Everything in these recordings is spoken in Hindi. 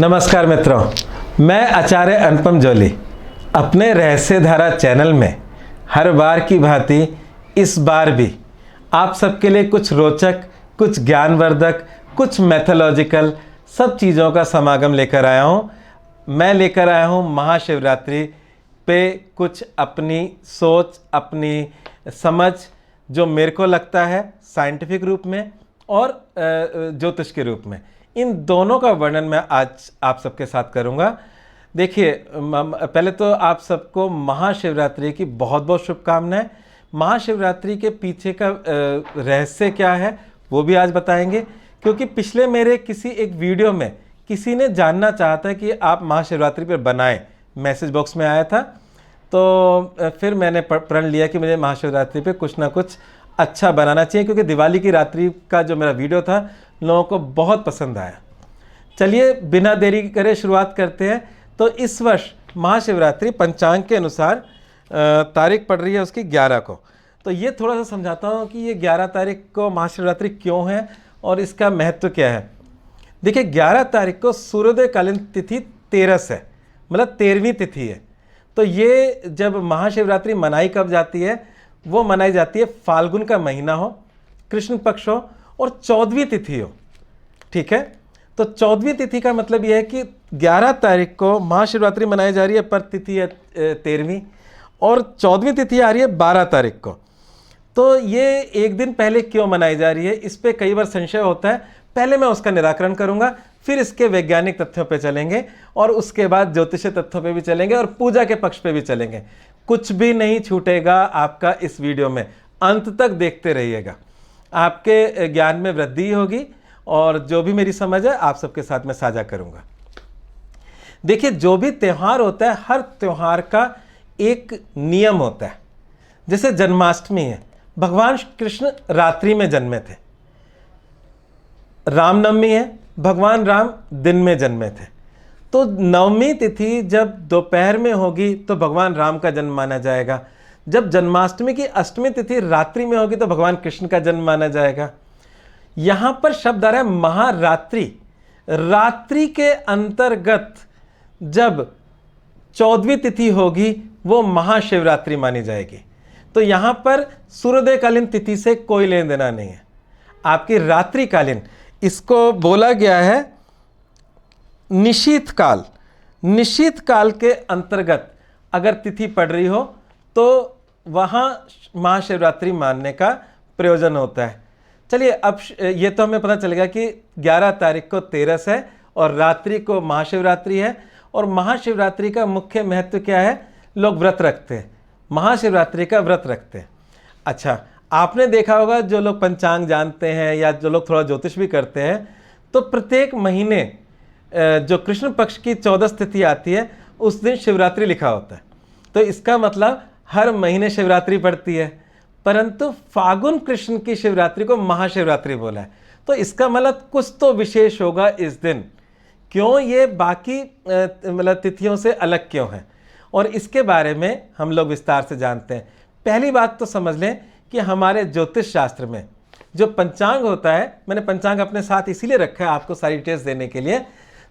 नमस्कार मित्रों, मैं आचार्य अनुपम जोली अपने रहस्यधारा चैनल में हर बार की भांति इस बार भी आप सबके लिए कुछ रोचक, कुछ ज्ञानवर्धक, कुछ मैथोलॉजिकल सब चीज़ों का समागम लेकर आया हूँ। मैं लेकर आया हूँ महाशिवरात्रि पे कुछ अपनी सोच, अपनी समझ, जो मेरे को लगता है साइंटिफिक रूप में और ज्योतिष के रूप में। इन दोनों का वर्णन मैं आज आप सबके साथ करूंगा। देखिए, पहले तो आप सबको महाशिवरात्रि की बहुत बहुत शुभकामनाएं। महाशिवरात्रि के पीछे का रहस्य क्या है वो भी आज बताएंगे, क्योंकि पिछले मेरे किसी एक वीडियो में किसी ने जानना चाहा था कि आप महाशिवरात्रि पर बनाएं, मैसेज बॉक्स में आया था। तो फिर मैंने प्रण लिया कि मुझे महाशिवरात्रि पे कुछ ना कुछ अच्छा बनाना चाहिए, क्योंकि दिवाली की रात्रि का जो मेरा वीडियो था लोगों को बहुत पसंद आया। चलिए बिना देरी करे शुरुआत करते हैं। तो इस वर्ष महाशिवरात्रि पंचांग के अनुसार तारीख पड़ रही है उसकी 11 को। तो ये थोड़ा सा समझाता हूँ कि ये 11 तारीख को महाशिवरात्रि क्यों है और इसका महत्व क्या है। देखिए, 11 तारीख को सूर्योदयकालीन तिथि 13 है, मतलब 13वीं तिथि है। तो ये जब महाशिवरात्रि मनाई कब जाती है, वो मनाई जाती है फाल्गुन का महीना हो, कृष्ण पक्ष हो और 14वीं तिथि हो। ठीक है, तो 14वीं तिथि का मतलब यह है कि 11 तारीख को महाशिवरात्रि मनाई जा रही है, पर तिथि है 13वीं, और 14वीं तिथि आ रही है 12 तारीख को। तो ये एक दिन पहले क्यों मनाई जा रही है, इस पर कई बार संशय होता है। पहले मैं उसका निराकरण करूंगा, फिर इसके वैज्ञानिक तथ्यों पे चलेंगे और उसके बाद ज्योतिषीय तथ्यों पे भी चलेंगे और पूजा के पक्ष पे भी चलेंगे। कुछ भी नहीं छूटेगा आपका इस वीडियो में, अंत तक देखते रहिएगा, आपके ज्ञान में वृद्धि होगी और जो भी मेरी समझ है आप सबके साथ में साझा करूंगा। देखिए, जो भी त्यौहार होता है, हर त्यौहार का एक नियम होता है। जैसे जन्माष्टमी है, भगवान कृष्ण रात्रि में जन्मे थे। रामनवमी है, भगवान राम दिन में जन्मे थे। तो नवमी तिथि जब दोपहर में होगी तो भगवान राम का जन्म माना जाएगा। जब जन्माष्टमी की अष्टमी तिथि रात्रि में होगी तो भगवान कृष्ण का जन्म माना जाएगा। यहां पर शब्द आ रहा है महारात्रि। रात्रि के अंतर्गत जब 14वीं तिथि होगी वो महाशिवरात्रि मानी जाएगी। तो यहां पर सूर्योदयकालीन तिथि से कोई लेन देना नहीं है, आपकी रात्रिकालीन। इसको बोला गया है निशीत काल। निशीत काल के अंतर्गत अगर तिथि पड़ रही हो तो वहाँ महाशिवरात्रि मानने का प्रयोजन होता है। चलिए, अब ये तो हमें पता चलेगा कि 11 तारीख को 13 है और रात्रि को महाशिवरात्रि है। और महाशिवरात्रि का मुख्य महत्व क्या है, लोग व्रत रखते हैं, महाशिवरात्रि का व्रत रखते हैं। अच्छा, आपने देखा होगा जो लोग पंचांग जानते हैं या जो लोग थोड़ा ज्योतिष भी करते हैं, तो प्रत्येक महीने जो कृष्ण पक्ष की 14 तिथि आती है उस दिन शिवरात्रि लिखा होता है। तो इसका मतलब हर महीने शिवरात्रि पड़ती है, परंतु फागुन कृष्ण की शिवरात्रि को महाशिवरात्रि बोला है। तो इसका मतलब कुछ तो विशेष होगा इस दिन। क्यों ये बाकी मतलब तिथियों से अलग क्यों है, और इसके बारे में हम लोग विस्तार से जानते हैं। पहली बात तो समझ लें कि हमारे ज्योतिष शास्त्र में जो पंचांग होता है, मैंने पंचांग अपने साथ इसीलिए रखा है आपको सारी डिटेल्स देने के लिए।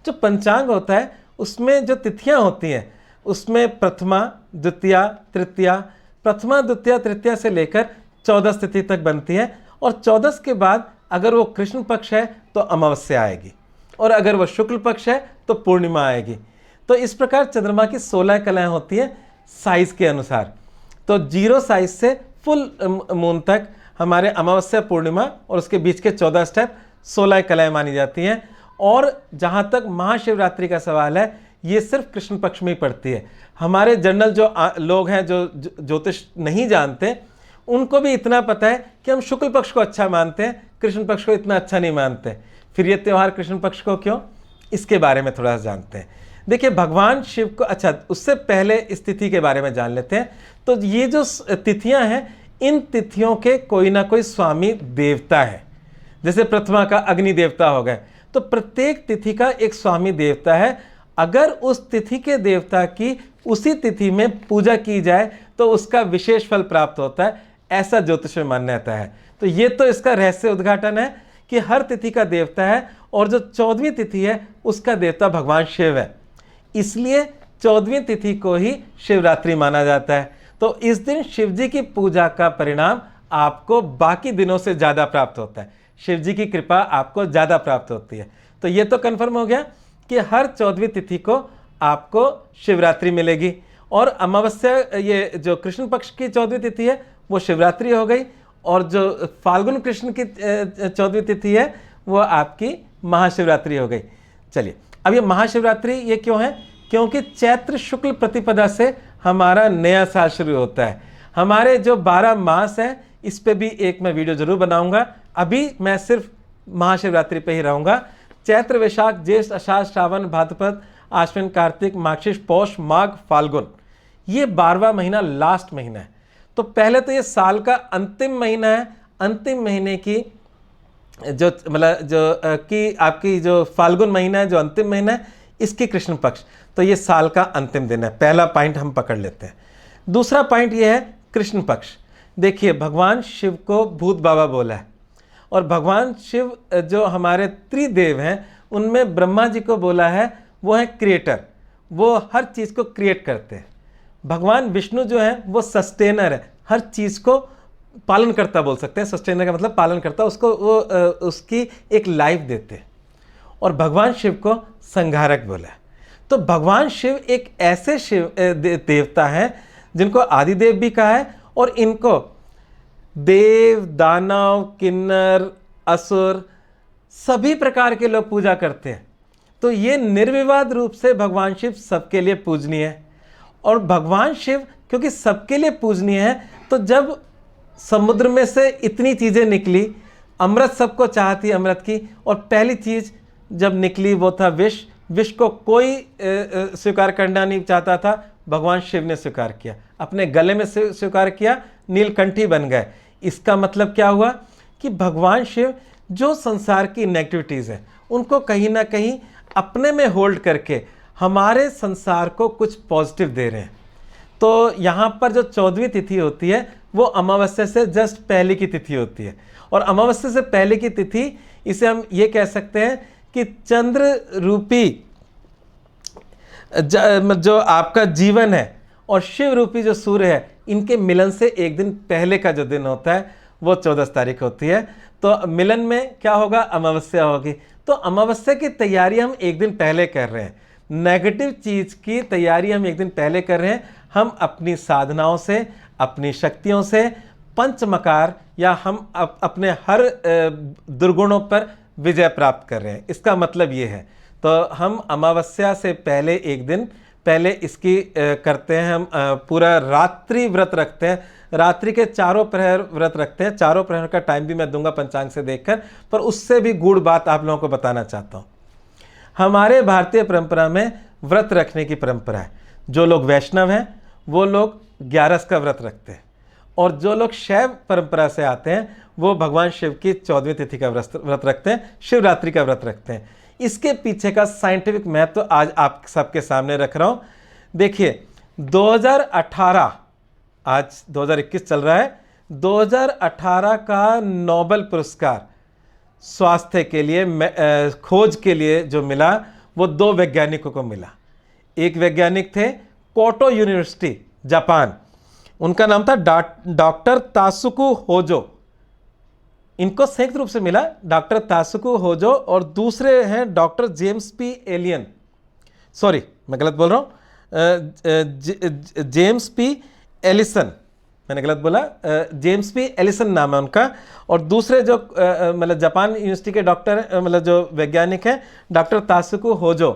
जो पंचांग होता है उसमें जो तिथियां होती हैं उसमें प्रथमा, द्वितीया, तृतीया, प्रथमा, द्वितीया, तृतीया से लेकर 14 तिथि तक बनती है। और 14 के बाद अगर वो कृष्ण पक्ष है तो अमावस्या आएगी, और अगर वो शुक्ल पक्ष है तो पूर्णिमा आएगी। तो इस प्रकार चंद्रमा की 16 कलाएं होती हैं साइज के अनुसार। तो 0 साइज से फुल मून तक हमारे अमावस्या, पूर्णिमा और उसके बीच के 14 स्टेप 16 कलाएं मानी जाती हैं। और जहां तक महाशिवरात्रि का सवाल है, ये सिर्फ कृष्ण पक्ष में ही पड़ती है। हमारे जनरल जो लोग हैं जो ज्योतिष नहीं जानते, उनको भी इतना पता है कि हम शुक्ल पक्ष को अच्छा मानते हैं, कृष्ण पक्ष को इतना अच्छा नहीं मानते। फिर ये त्यौहार कृष्ण पक्ष को क्यों, इसके बारे में थोड़ा सा जानते हैं। देखिए, भगवान शिव को, अच्छा उससे पहले इस तिथि के बारे में जान लेते हैं। तो ये जो तिथियां हैं, इन तिथियों के कोई ना कोई स्वामी देवता है। जैसे प्रथमा का अग्नि देवता हो गए, तो प्रत्येक तिथि का एक स्वामी देवता है। अगर उस तिथि के देवता की उसी तिथि में पूजा की जाए तो उसका विशेष फल प्राप्त होता है, ऐसा ज्योतिष में मान्यता है। तो ये तो इसका रहस्य उद्घाटन है कि हर तिथि का देवता है और जो 14वीं तिथि है उसका देवता भगवान शिव है, इसलिए 14वीं तिथि को ही शिवरात्रि माना जाता है। तो इस दिन शिव जी की पूजा का परिणाम आपको बाकी दिनों से ज़्यादा प्राप्त होता है, शिव जी की कृपा आपको ज़्यादा प्राप्त होती है। तो ये तो कन्फर्म हो गया कि हर 14वीं तिथि को आपको शिवरात्रि मिलेगी। और अमावस्या, ये जो कृष्ण पक्ष की 14वीं तिथि है वो शिवरात्रि हो गई, और जो फाल्गुन कृष्ण की 14वीं तिथि है वो आपकी महाशिवरात्रि हो गई। चलिए, अब ये महाशिवरात्रि ये क्यों है? क्योंकि चैत्र शुक्ल प्रतिपदा से हमारा नया साल शुरू होता है। हमारे जो 12 मास हैं इस पे भी एक मैं वीडियो जरूर बनाऊंगा, अभी मैं सिर्फ महाशिवरात्रि पे ही रहूंगा। चैत्र, वैशाख, ज्येष्ठ, आषाढ़, श्रावण, भाद्रपद, आश्विन, कार्तिक, माघशीर्ष, पौष, माघ, फाल्गुन, ये 12वां महीना लास्ट महीना है। तो पहले तो ये साल का अंतिम महीना है। अंतिम महीने की जो मतलब जो कि आपकी जो फाल्गुन महीना है, जो अंतिम महीना है, इसकी कृष्ण पक्ष, तो ये साल का अंतिम दिन है। पहला पॉइंट हम पकड़ लेते हैं। दूसरा पॉइंट ये है कृष्ण पक्ष। देखिए, भगवान शिव को भूत बाबा बोला है, और भगवान शिव जो हमारे त्रिदेव हैं उनमें ब्रह्मा जी को बोला है वो है क्रिएटर, वो हर चीज़ को क्रिएट करते हैं। भगवान विष्णु जो है वो सस्टेनर है, हर चीज़ को पालन करता बोल सकते हैं। सस्टेनर का मतलब पालन करता, उसको वो उसकी एक लाइफ देते हैं। और भगवान शिव को संहारक बोला है। तो भगवान शिव एक ऐसे शिव देवता हैं जिनको आदिदेव भी कहा है, और इनको देव, दानव, किन्नर, असुर सभी प्रकार के लोग पूजा करते हैं। तो ये निर्विवाद रूप से भगवान शिव सबके लिए पूजनीय है। और भगवान शिव क्योंकि सबके लिए पूजनीय है, तो जब समुद्र में से इतनी चीज़ें निकली, अमृत सबको चाहती अमृत की, और पहली चीज़ जब निकली वो था विष। विष को कोई स्वीकार करना नहीं चाहता था, भगवान शिव ने स्वीकार किया, अपने गले में स्वीकार किया, नीलकंठी बन गए। इसका मतलब क्या हुआ कि भगवान शिव जो संसार की नेगेटिविटीज़ हैं उनको कहीं ना कहीं अपने में होल्ड करके हमारे संसार को कुछ पॉजिटिव दे रहे हैं। तो यहाँ पर जो 14वीं तिथि होती है वो अमावस्या से जस्ट पहले की तिथि होती है। और अमावस्या से पहले की तिथि, इसे हम ये कह सकते हैं कि चंद्र रूपी जो आपका जीवन है और शिव रूपी जो सूर्य है, इनके मिलन से एक दिन पहले का जो दिन होता है वो 14 तारीख होती है। तो मिलन में क्या होगा? अमावस्या होगी। तो अमावस्या की तैयारी हम एक दिन पहले कर रहे हैं, नेगेटिव चीज़ की तैयारी हम एक दिन पहले कर रहे हैं। हम अपनी साधनाओं से, अपनी शक्तियों से पंचमकार या हम अपने हर दुर्गुणों पर विजय प्राप्त कर रहे हैं। इसका मतलब ये है। तो हम अमावस्या से पहले एक दिन पहले इसकी करते हैं। हम पूरा रात्रि व्रत रखते हैं, रात्रि के चारों प्रहर व्रत रखते हैं। चारों प्रहर का टाइम भी मैं दूंगा पंचांग से देखकर, पर उससे भी गूढ़ बात आप लोगों को बताना चाहता हूँ। हमारे भारतीय परंपरा में व्रत रखने की परंपरा है। जो लोग वैष्णव हैं वो लोग 11 का व्रत रखते हैं, और जो लोग शैव परंपरा से आते हैं वो भगवान शिव की 14वीं तिथि का व्रत रखते हैं, शिवरात्रि का व्रत रखते हैं। इसके पीछे का साइंटिफिक महत्व तो आज आप सबके सामने रख रहा हूँ। देखिए 2018, आज 2021 चल रहा है, 2018 का नोबेल पुरस्कार स्वास्थ्य के लिए खोज के लिए जो मिला वो 2 वैज्ञानिकों को मिला। एक वैज्ञानिक थे कोटो यूनिवर्सिटी जापान, उनका नाम था डॉक्टर तासुकु होजो। इनको संयुक्त रूप से मिला डॉक्टर तासुकु होजो, और दूसरे हैं doctor James P alien, sorry मैं गलत बोल रहा हूँ, जेम्स पी एलिसन, मैंने गलत बोला, जेम्स पी एलिसन नाम है उनका। और दूसरे जो मतलब जापान यूनिवर्सिटी के डॉक्टर मतलब जो वैज्ञानिक हैं डॉक्टर तासुकु होजो।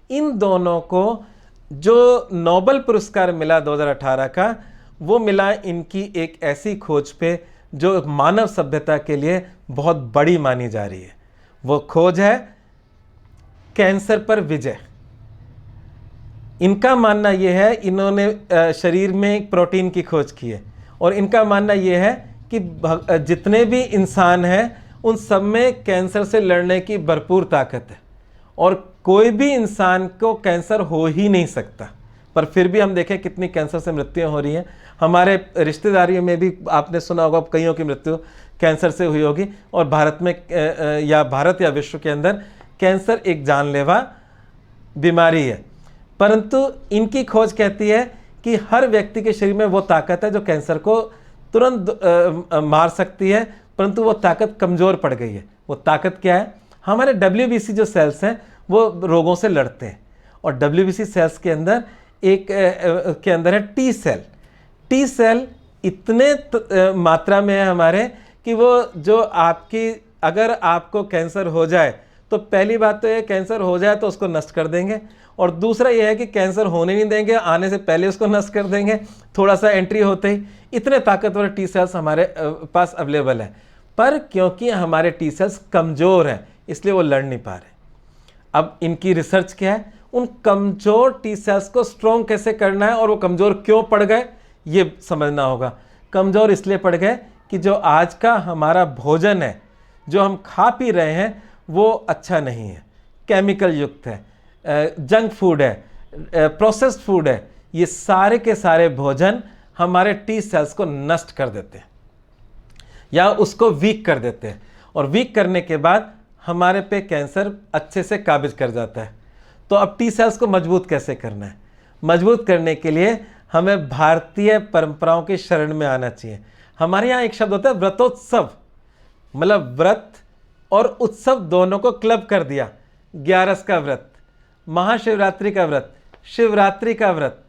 इन दोनों को जो नोबेल पुरस्कार मिला 2018 का, वो मिला इनकी एक ऐसी खोज पे जो मानव सभ्यता के लिए बहुत बड़ी मानी जा रही है। वो खोज है कैंसर पर विजय। इनका मानना यह है, इन्होंने शरीर में एक प्रोटीन की खोज की है, और इनका मानना यह है कि जितने भी इंसान हैं उन सब में कैंसर से लड़ने की भरपूर ताकत है, और कोई भी इंसान को कैंसर हो ही नहीं सकता। पर फिर भी हम देखें कितनी कैंसर से मृत्युएं हो रही हैं। हमारे रिश्तेदारी में भी आपने सुना होगा कईयों की मृत्यु कैंसर से हुई होगी, और भारत में या भारत या विश्व के अंदर कैंसर एक जानलेवा बीमारी है, परंतु इनकी खोज कहती है कि हर व्यक्ति के शरीर में वो ताकत है जो कैंसर को तुरंत मार सकती है, परंतु वो ताकत कमज़ोर पड़ गई है। वो ताकत क्या है? हमारे WBC जो सेल्स हैं वो रोगों से लड़ते हैं, और WBC सेल्स के अंदर के अंदर है टी सेल। टी सेल इतने मात्रा में है हमारे कि वो जो आपकी, अगर आपको कैंसर हो जाए तो पहली बात तो ये, कैंसर हो जाए तो उसको नष्ट कर देंगे, और दूसरा ये है कि कैंसर होने नहीं देंगे, आने से पहले उसको नष्ट कर देंगे थोड़ा सा एंट्री होते ही। इतने ताकतवर टी सेल्स हमारे पास अवेलेबल है, पर क्योंकि हमारे टी सेल्स कमज़ोर हैं इसलिए वो लड़ नहीं पा रहे। अब इनकी रिसर्च क्या है? उन कमज़ोर टी सेल्स को स्ट्रॉन्ग कैसे करना है, और वो कमज़ोर क्यों पड़ गए ये समझना होगा। कमज़ोर इसलिए पड़ गए कि जो आज का हमारा भोजन है, जो हम खा पी रहे हैं, वो अच्छा नहीं है, केमिकल युक्त है, जंक फूड है, प्रोसेस्ड फूड है। ये सारे के सारे भोजन हमारे टी सेल्स को नष्ट कर देते हैं या उसको वीक कर देते हैं, और वीक करने के बाद हमारे पे कैंसर अच्छे से काबिज कर जाता है। तो अब टी सेल्स को मजबूत कैसे करना है? मजबूत करने के लिए हमें भारतीय परंपराओं की शरण में आना चाहिए। हमारे यहाँ एक शब्द होता है व्रतोत्सव, मतलब व्रत और उत्सव दोनों को क्लब कर दिया। 11 का व्रत, महाशिवरात्रि का व्रत, शिवरात्रि का व्रत।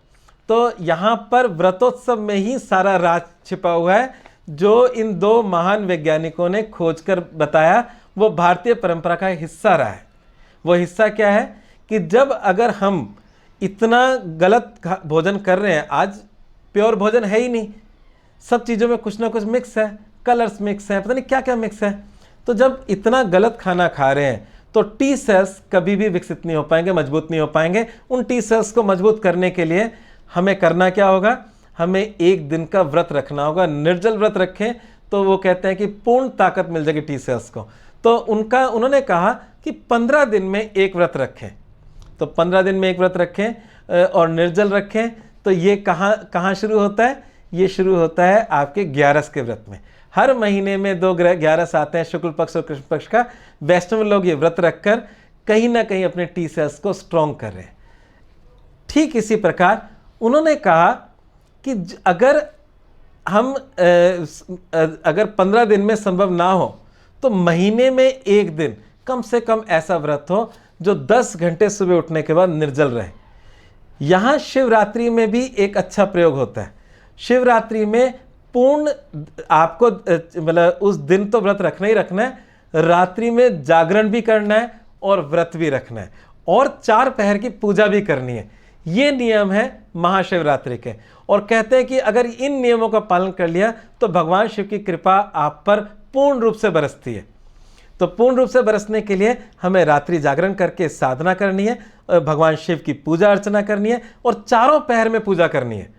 तो यहाँ पर व्रतोत्सव में ही सारा राज छिपा हुआ है, जो इन दो महान वैज्ञानिकों ने खोज कर बताया, वो भारतीय परंपरा का हिस्सा रहा है। वो हिस्सा क्या है कि जब अगर हम इतना गलत भोजन कर रहे हैं, आज प्योर भोजन है ही नहीं, सब चीज़ों में कुछ ना कुछ मिक्स है, कलर्स मिक्स है, पता नहीं क्या क्या मिक्स है। तो जब इतना गलत खाना खा रहे हैं तो टी सेल्स कभी भी विकसित नहीं हो पाएंगे, मजबूत नहीं हो पाएंगे। उन टी सेल्स को मजबूत करने के लिए हमें करना क्या होगा? हमें एक दिन का व्रत रखना होगा। निर्जल व्रत रखें तो वो कहते हैं कि पूर्ण ताकत मिल जाएगी टी सेल्स को। तो उन्होंने कहा कि 15 दिन में एक व्रत रखें। तो 15 दिन में एक व्रत रखें और निर्जल रखें। तो ये कहाँ शुरू होता है? ये शुरू होता है आपके 11 के व्रत में। हर महीने में 2 11 आते हैं, शुक्ल पक्ष और कृष्ण पक्ष का। वैष्णव लोग ये व्रत रखकर कहीं ना कहीं अपने टी सेल्स को स्ट्रॉन्ग कर रहे हैं। ठीक इसी प्रकार उन्होंने कहा कि अगर 15 दिन में संभव ना हो तो महीने में एक दिन कम से कम ऐसा व्रत हो जो 10 घंटे सुबह उठने के बाद निर्जल रहे। यहाँ शिवरात्रि में भी एक अच्छा प्रयोग होता है। शिवरात्रि में पूर्ण आपको मतलब उस दिन तो व्रत रखना ही रखना है, रात्रि में जागरण भी करना है और व्रत भी रखना है, और 4 पहर की पूजा भी करनी है। ये नियम है महाशिवरात्रि के, और कहते हैं कि अगर इन नियमों का पालन कर लिया तो भगवान शिव की कृपा आप पर पूर्ण रूप से बरसती है। तो पूर्ण रूप से बरसने के लिए हमें रात्रि जागरण करके साधना करनी है, भगवान शिव की पूजा अर्चना करनी है, और 4 पहर में पूजा करनी है,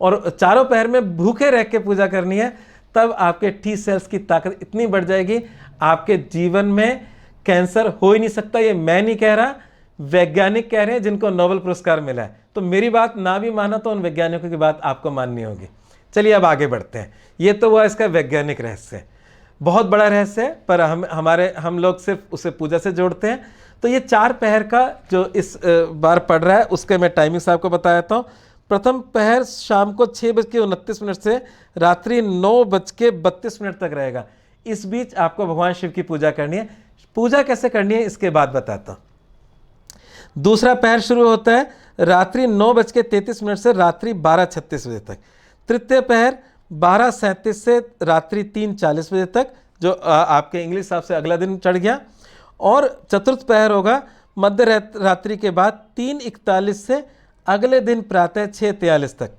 और 4 पहर में भूखे रह के पूजा करनी है। तब आपके टी सेल्स की ताकत इतनी बढ़ जाएगी, आपके जीवन में कैंसर हो ही नहीं सकता। ये मैं नहीं कह रहा, वैज्ञानिक कह रहे हैं जिनको नोबेल पुरस्कार मिला है। तो मेरी बात ना भी माना तो उन वैज्ञानिकों की बात आपको माननी होगी। चलिए अब आगे बढ़ते हैं। ये तो हुआ इसका वैज्ञानिक रहस्य, बहुत बड़ा रहस्य है, पर हम लोग सिर्फ उसे पूजा से जोड़ते हैं। तो ये 4 पहर का जो इस बार पढ़ रहा है उसके मैं टाइमिंग्स आपको बता देता हूँ। प्रथम पहर शाम को 6:29 से रात्रि 9:32 तक रहेगा। इस बीच आपको भगवान शिव की पूजा करनी है। पूजा कैसे करनी है इसके बाद बताता हूँ। दूसरा पहर शुरू होता है रात्रि 9:33 से रात्रि 12:36 बजे तक। तृतीय पहर 12:37 से रात्रि 3:40 बजे तक, जो आपके इंग्लिश हिसाब से अगला दिन चढ़ गया। और चतुर्थ पहर होगा मध्य रात्रि के बाद 3:41 से अगले दिन प्रातः 6:43 तक।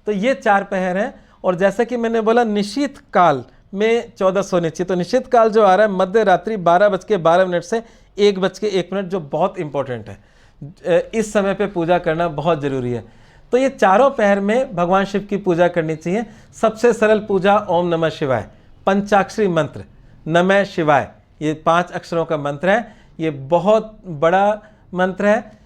तो ये 4 पहर हैं। और जैसा कि मैंने बोला निशीत काल में 14 सोने चाहिए। तो निशीत काल जो आ रहा है मध्य रात्रि 12:12 से 1:01, जो बहुत इंपॉर्टेंट है। इस समय पे पूजा करना बहुत ज़रूरी है। तो ये 4 पहर में भगवान शिव की पूजा करनी चाहिए। सबसे सरल पूजा ओम नमः शिवाय, पंचाक्षरी मंत्र नमः शिवाय, ये 5 अक्षरों का मंत्र है। ये बहुत बड़ा मंत्र है।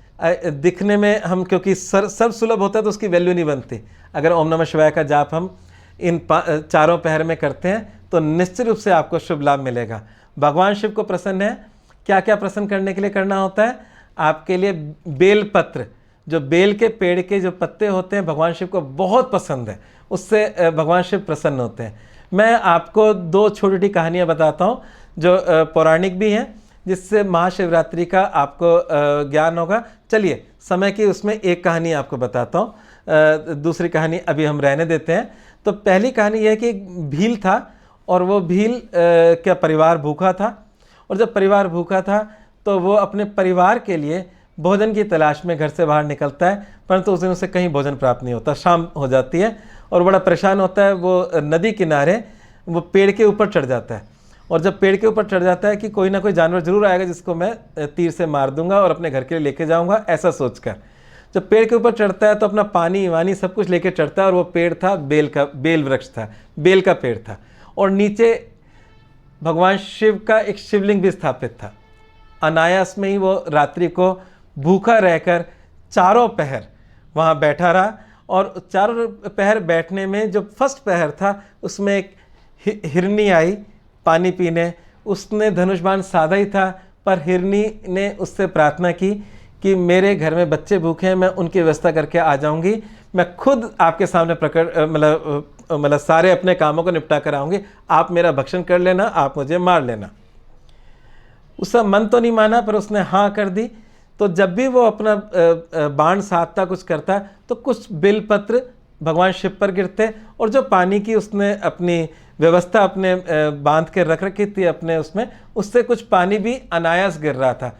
दिखने में हम क्योंकि सब सुलभ होता है तो उसकी वैल्यू नहीं बनती। अगर ओम नमः शिवाय का जाप हम इन 4 पहर में करते हैं तो निश्चित रूप से आपको शुभ लाभ मिलेगा। भगवान शिव को प्रसन्न है क्या क्या प्रसन्न करने के लिए करना होता है? आपके लिए बेल पत्र, जो बेल के पेड़ के जो पत्ते होते हैं भगवान शिव को बहुत पसंद है, उससे भगवान शिव प्रसन्न होते हैं। मैं आपको 2 छोटी छोटी कहानियाँ बताता हूँ जो पौराणिक भी हैं, जिससे महाशिवरात्रि का आपको ज्ञान होगा। चलिए समय की उसमें एक कहानी आपको बताता हूँ, दूसरी कहानी अभी हम रहने देते हैं। तो पहली कहानी यह है कि एक भील था और वो भील का परिवार भूखा था, और जब परिवार भूखा था तो वो अपने परिवार के लिए भोजन की तलाश में घर से बाहर निकलता है, परंतु उस दिन उसे कहीं भोजन प्राप्त नहीं होता। शाम हो जाती है और बड़ा परेशान होता है। वो नदी किनारे वो पेड़ के ऊपर चढ़ जाता है, और जब पेड़ के ऊपर चढ़ जाता है कि कोई ना कोई जानवर जरूर आएगा जिसको मैं तीर से मार दूंगा और अपने घर के लिए लेके जाऊंगा, ऐसा सोचकर जब पेड़ के ऊपर चढ़ता है तो अपना पानी वानी सब कुछ लेके चढ़ता है। और वो पेड़ था बेल वृक्ष था, बेल का पेड़ था, और नीचे भगवान शिव का एक शिवलिंग भी स्थापित था। अनायास में ही वो रात्रि को भूखा रहकर चारों पहर वहाँ बैठा रहा, और चारों पहर बैठने में जो फर्स्ट पहर था उसमें एक हिरनी आई पानी पीने। उसने धनुष बाण साधा ही था, पर हिरनी ने उससे प्रार्थना की कि मेरे घर में बच्चे भूखे हैं, मैं उनकी व्यवस्था करके आ जाऊंगी, मैं खुद आपके सामने प्रकट मतलब सारे अपने कामों को निपटा कर आऊँगी, आप मेरा भक्षण कर लेना, आप मुझे मार लेना। उसका मन तो नहीं माना, पर उसने हाँ कर दी। तो जब भी वो अपना बाण साधता कुछ करता तो कुछ बेलपत्र भगवान शिव पर गिरते, और जो पानी की उसने अपनी व्यवस्था अपने बांध के रख रखी थी अपने उसमें, उससे कुछ पानी भी अनायास गिर रहा था।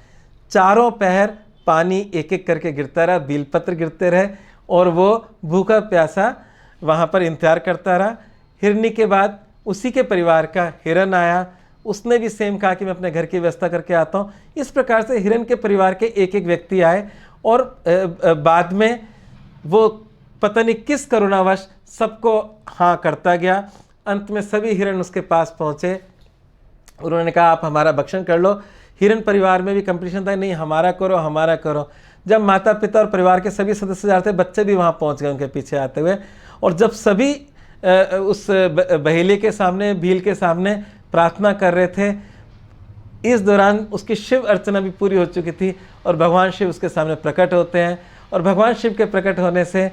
चारों पहर पानी एक एक करके गिरता रहा, बेलपत्र गिरते रहे, और वो भूखा प्यासा वहाँ पर इंतजार करता रहा। हिरनी के बाद उसी के परिवार का हिरन आया, उसने भी सेम कहा कि मैं अपने घर की व्यवस्था करके आता हूँ। इस प्रकार से हिरन के परिवार के एक एक व्यक्ति आए, और बाद में वो पता नहीं किस करुणावश सबको हाँ करता गया। अंत में सभी हिरन उसके पास पहुँचे, उन्होंने कहा आप हमारा भक्षण कर लो। हिरन परिवार में भी कंपटीशन था, नहीं हमारा करो हमारा करो। जब माता पिता और परिवार के सभी सदस्य जा रहे थे, बच्चे भी वहाँ पहुँच गए उनके पीछे आते हुए, और जब सभी उस बहेली के सामने, भील के सामने प्रार्थना कर रहे थे, इस दौरान उसकी शिव अर्चना भी पूरी हो चुकी थी, और भगवान शिव उसके सामने प्रकट होते हैं। और भगवान शिव के प्रकट होने से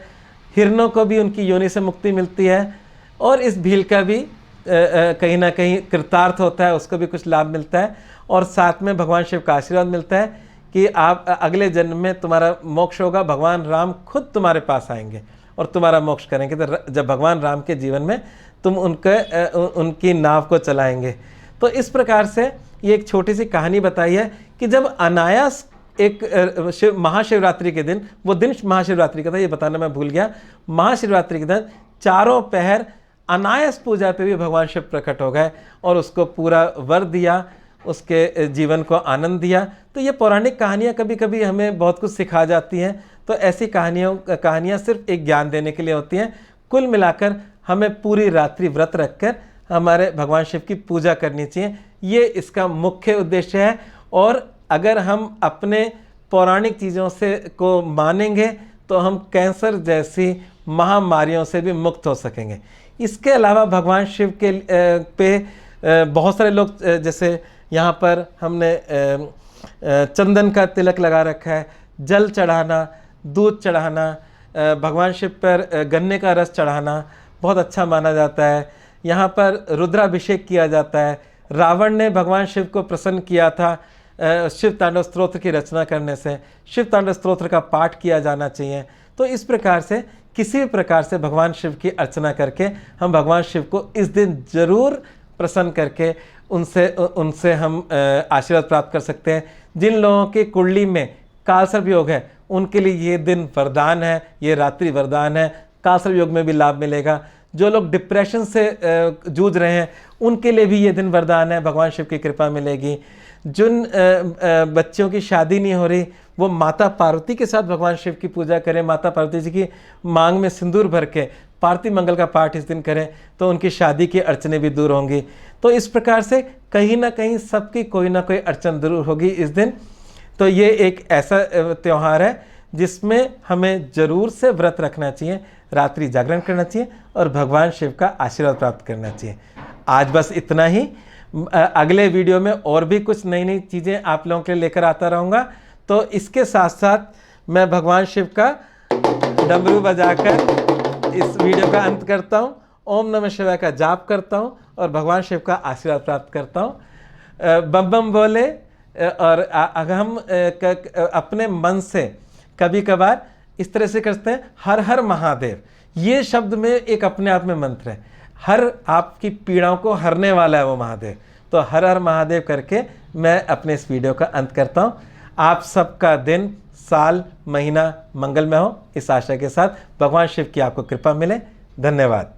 हिरणों को भी उनकी योनि से मुक्ति मिलती है, और इस भील का भी कहीं ना कहीं कृतार्थ होता है, उसको भी कुछ लाभ मिलता है, और साथ में भगवान शिव का आशीर्वाद मिलता है कि आप अगले जन्म में तुम्हारा मोक्ष होगा, भगवान राम खुद तुम्हारे पास आएंगे और तुम्हारा मोक्ष करेंगे। तो जब भगवान राम के जीवन में तुम उनकी नाव को चलाएंगे। तो इस प्रकार से ये एक छोटी सी कहानी बताई है कि जब अनायास एक महाशिवरात्रि के दिन, वो दिन महाशिवरात्रि का था, ये बताना मैं भूल गया, महाशिवरात्रि के दिन चारों पहर अनायास पूजा पे भी भगवान शिव प्रकट हो गए और उसको पूरा वर दिया, उसके जीवन को आनंद दिया। तो ये पौराणिक कहानियाँ कभी कभी हमें बहुत कुछ सिखा जाती हैं। तो ऐसी कहानियाँ सिर्फ एक ज्ञान देने के लिए होती हैं। कुल मिलाकर हमें पूरी रात्रि व्रत रखकर हमारे भगवान शिव की पूजा करनी चाहिए, ये इसका मुख्य उद्देश्य है। और अगर हम अपने पौराणिक चीज़ों से को मानेंगे तो हम कैंसर जैसी महामारियों से भी मुक्त हो सकेंगे। इसके अलावा भगवान शिव के पे बहुत सारे लोग, जैसे यहाँ पर हमने चंदन का तिलक लगा रखा है, जल चढ़ाना, दूध चढ़ाना, भगवान शिव पर गन्ने का रस चढ़ाना बहुत अच्छा माना जाता है। यहाँ पर रुद्राभिषेक किया जाता है। रावण ने भगवान शिव को प्रसन्न किया था शिव तांडव स्तोत्र की रचना करने से। शिव तांडव स्तोत्र का पाठ किया जाना चाहिए। तो इस प्रकार से किसी भी प्रकार से भगवान शिव की अर्चना करके हम भगवान शिव को इस दिन जरूर प्रसन्न करके उनसे हम आशीर्वाद प्राप्त कर सकते हैं। जिन लोगों की कुंडली में कालसर्प योग है उनके लिए ये दिन वरदान है, ये रात्रि वरदान है, कालसर्प योग में भी लाभ मिलेगा। जो लोग डिप्रेशन से जूझ रहे हैं उनके लिए भी ये दिन वरदान है, भगवान शिव की कृपा मिलेगी। जिन बच्चों की शादी नहीं हो रही वो माता पार्वती के साथ भगवान शिव की पूजा करें, माता पार्वती जी की मांग में सिंदूर भर के पार्वती मंगल का पाठ इस दिन करें तो उनकी शादी की अड़चनें भी दूर होंगी। तो इस प्रकार से कहीं ना कहीं सबकी कोई ना कोई अड़चन दूर होगी इस दिन। तो ये एक ऐसा त्यौहार है जिसमें हमें जरूर से व्रत रखना चाहिए, रात्रि जागरण करना चाहिए और भगवान शिव का आशीर्वाद प्राप्त करना चाहिए। आज बस इतना ही। अगले वीडियो में और भी कुछ नई नई चीज़ें आप लोगों के लिए लेकर आता रहूँगा। तो इसके साथ साथ मैं भगवान शिव का डमरू बजाकर इस वीडियो का अंत करता हूँ। ओम नमः शिवाय का जाप करता हूँ और भगवान शिव का आशीर्वाद प्राप्त करता हूँ। बम बम बोले। और अगर हम अपने मन से कभी कभार इस तरह से करते हैं, हर हर महादेव, ये शब्द में एक अपने आप में मंत्र है। हर आपकी पीड़ाओं को हरने वाला है वो महादेव। तो हर हर महादेव करके मैं अपने इस वीडियो का अंत करता हूँ। आप सबका दिन, साल, महीना मंगलमय हो, इस आशा के साथ भगवान शिव की आपको कृपा मिले। धन्यवाद।